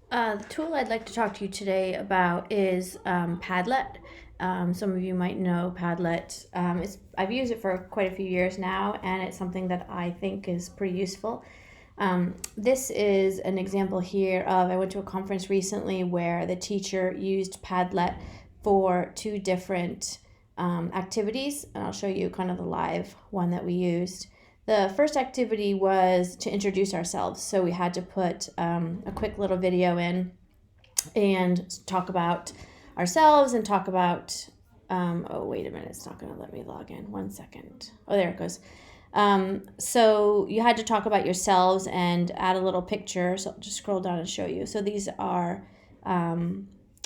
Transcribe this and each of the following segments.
The tool I'd like to talk to you today about is Padlet. Some of you might know Padlet. I've used it for quite a few years now, and it's something that I think is pretty useful. This is an example here of I went to a conference recently where the teacher used Padlet for two different activities, and I'll show you kind of the live one that we used. The first activity was to introduce ourselves. So we had to put a quick little video in and talk about ourselves and talk about, oh, wait a minute, it's not going to let me log in. 1 second. Oh, there it goes. So you had to talk about yourselves and add a little picture. So I'll just scroll down and show you. So these are,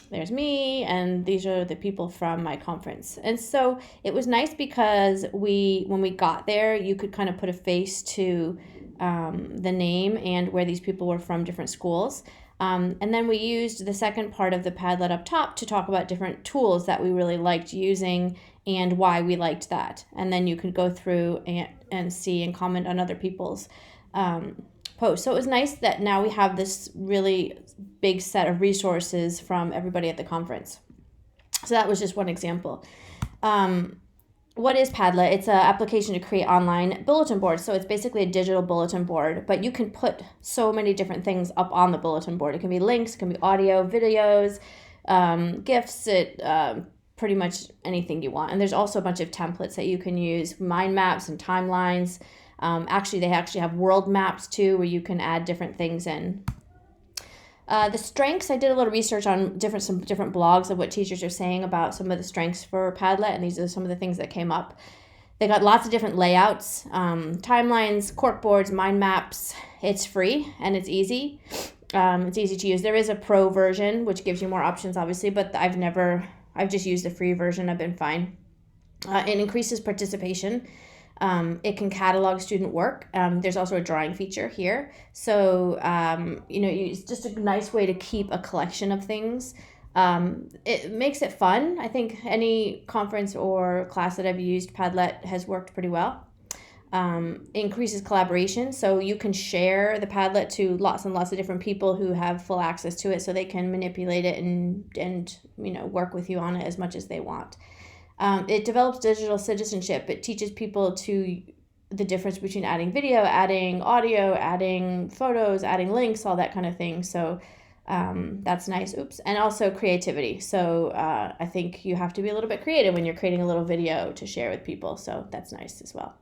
there's me, and these are the people from my conference. And so it was nice because when we got there, you could kind of put a face to the name and where these people were from different schools. And then we used the second part of the Padlet up top to talk about different tools that we really liked using and why we liked that. And then you could go through and see and comment on other people's posts. So it was nice that now we have this really big set of resources from everybody at the conference. So that was just one example. What is Padlet? It's an application to create online bulletin boards. So it's basically a digital bulletin board, but you can put so many different things up on the bulletin board. It can be links, it can be audio, videos, GIFs, pretty much anything you want. And there's also a bunch of templates that you can use, mind maps and timelines. They actually have world maps too, where you can add different things in. The strengths, I did a little research on some different blogs of what teachers are saying about some of the strengths for Padlet, and these are some of the things that came up. They got lots of different layouts, timelines, corkboards, mind maps. It's free and it's easy. It's easy to use. There is a pro version, which gives you more options, obviously, but I've just used the free version. I've been fine. It increases participation. It can catalog student work. There's also a drawing feature here. So, it's just a nice way to keep a collection of things. It makes it fun. I think any conference or class that I've used, Padlet has worked pretty well. Increases collaboration. So you can share the Padlet to lots and lots of different people who have full access to it, so they can manipulate it and work with you on it as much as they want. It develops digital citizenship. It teaches people the difference between adding video, adding audio, adding photos, adding links, all that kind of thing. So that's nice. And also creativity. So I think you have to be a little bit creative when you're creating a little video to share with people. So that's nice as well.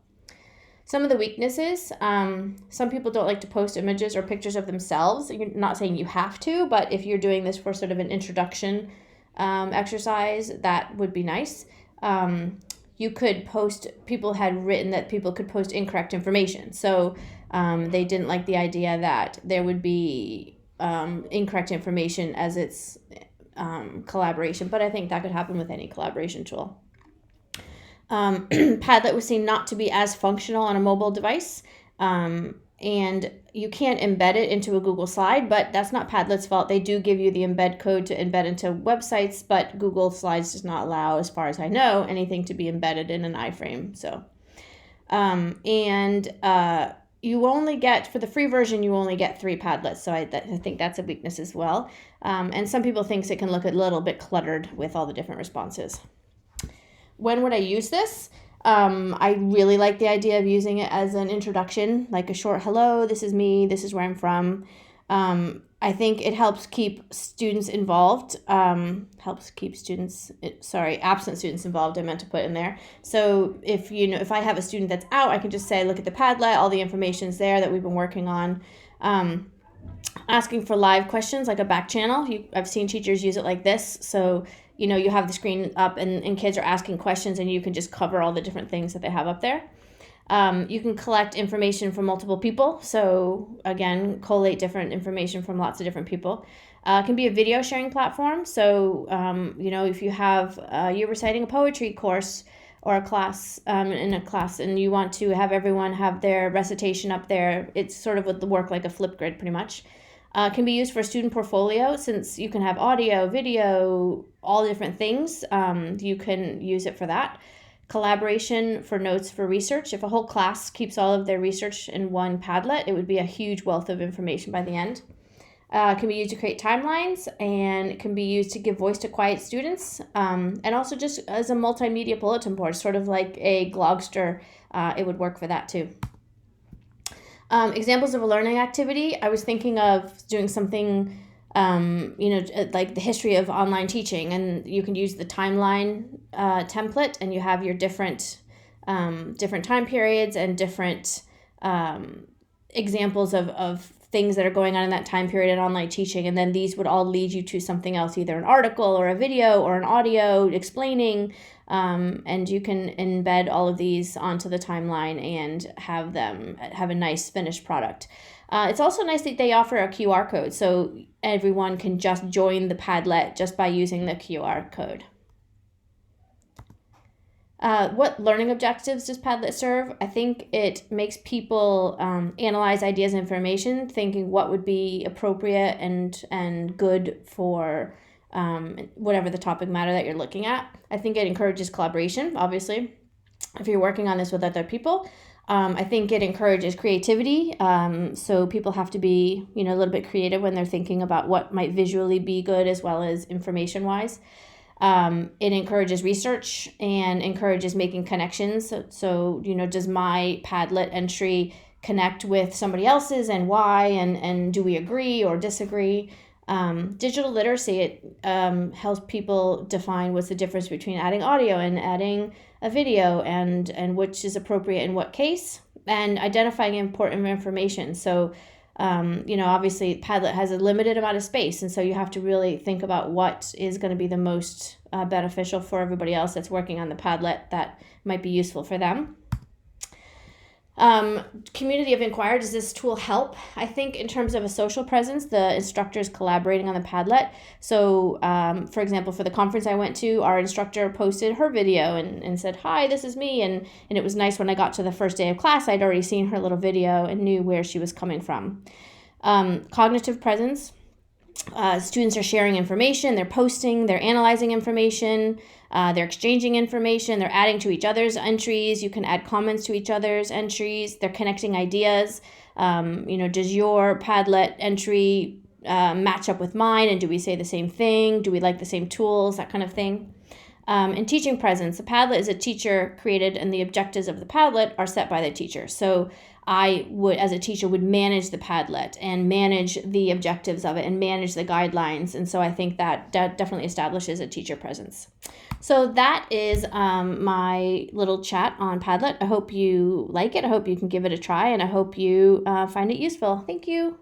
Some of the weaknesses, some people don't like to post images or pictures of themselves. You're not saying you have to, but if you're doing this for sort of an introduction exercise, that would be nice. You could post, people had written that people could post incorrect information. So they didn't like the idea that there would be incorrect information as it's collaboration, but I think that could happen with any collaboration tool. Padlet was seen not to be as functional on a mobile device. And you can't embed it into a Google slide, but that's not Padlet's fault. They do give you the embed code to embed into websites, but Google Slides does not allow, as far as I know, anything to be embedded in an iframe. So, you only get, for the free version, you only get 3 Padlets. So I think that's a weakness as well. And some people think it can look a little bit cluttered with all the different responses. When would I use this? I really like the idea of using it as an introduction, like a short hello, this is me, this is where I'm from. I think it helps keep students involved, absent students involved, I meant to put in there. So if I have a student that's out, I can just say, look at the Padlet, all the information's there that we've been working on. Asking for live questions, like a back channel. I've seen teachers use it like this. So you have the screen up and kids are asking questions, and you can just cover all the different things that they have up there. You can collect information from multiple people. So again, collate different information from lots of different people. It can be a video sharing platform. So, if you have, you're reciting a poetry course or a class, in a class, and you want to have everyone have their recitation up there, it's sort of would work like a Flipgrid pretty much. Can be used for a student portfolio, since you can have audio, video, all different things. You can use it for that. Collaboration for notes for research. If a whole class keeps all of their research in one Padlet, it would be a huge wealth of information by the end. Can be used to create timelines, and it can be used to give voice to quiet students, and also just as a multimedia bulletin board, sort of like a Glogster. It would work for that too. Examples of a learning activity, I was thinking of doing something, like the history of online teaching, and you can use the timeline template, and you have your different time periods and different examples of things that are going on in that time period in online teaching, and then these would all lead you to something else, either an article or a video or an audio explaining, and you can embed all of these onto the timeline and have them have a nice finished product. It's also nice that they offer a QR code, so everyone can just join the Padlet just by using the QR code. What learning objectives does Padlet serve? I think it makes people analyze ideas and information, thinking what would be appropriate and good for whatever the topic matter that you're looking at. I think it encourages collaboration, obviously, if you're working on this with other people. I think it encourages creativity, so people have to be a little bit creative when they're thinking about what might visually be good as well as information-wise. It encourages research and encourages making connections. So does my Padlet entry connect with somebody else's, and why, and do we agree or disagree? Digital literacy, it helps people define what's the difference between adding audio and adding a video, and which is appropriate in what case, and identifying important information. So obviously Padlet has a limited amount of space, and so you have to really think about what is going to be the most beneficial for everybody else that's working on the Padlet that might be useful for them. Community of Inquire, does this tool help? I think in terms of a social presence, the instructors collaborating on the Padlet. So, for example, for the conference I went to, our instructor posted her video and said, "Hi, this is me." And it was nice when I got to the first day of class, I'd already seen her little video and knew where she was coming from. Cognitive presence. Students are sharing information, they're posting, they're analyzing information, they're exchanging information, they're adding to each other's entries. You can add comments to each other's entries. They're connecting ideas. Does your Padlet entry match up with mine, and do we say the same thing? Do we like the same tools? That kind of thing. And teaching presence. The Padlet is a teacher created, and the objectives of the Padlet are set by the teacher. So I would, as a teacher, would manage the Padlet and manage the objectives of it and manage the guidelines. And so I think that definitely establishes a teacher presence. So that is my little chat on Padlet. I hope you like it. I hope you can give it a try, and I hope you find it useful. Thank you.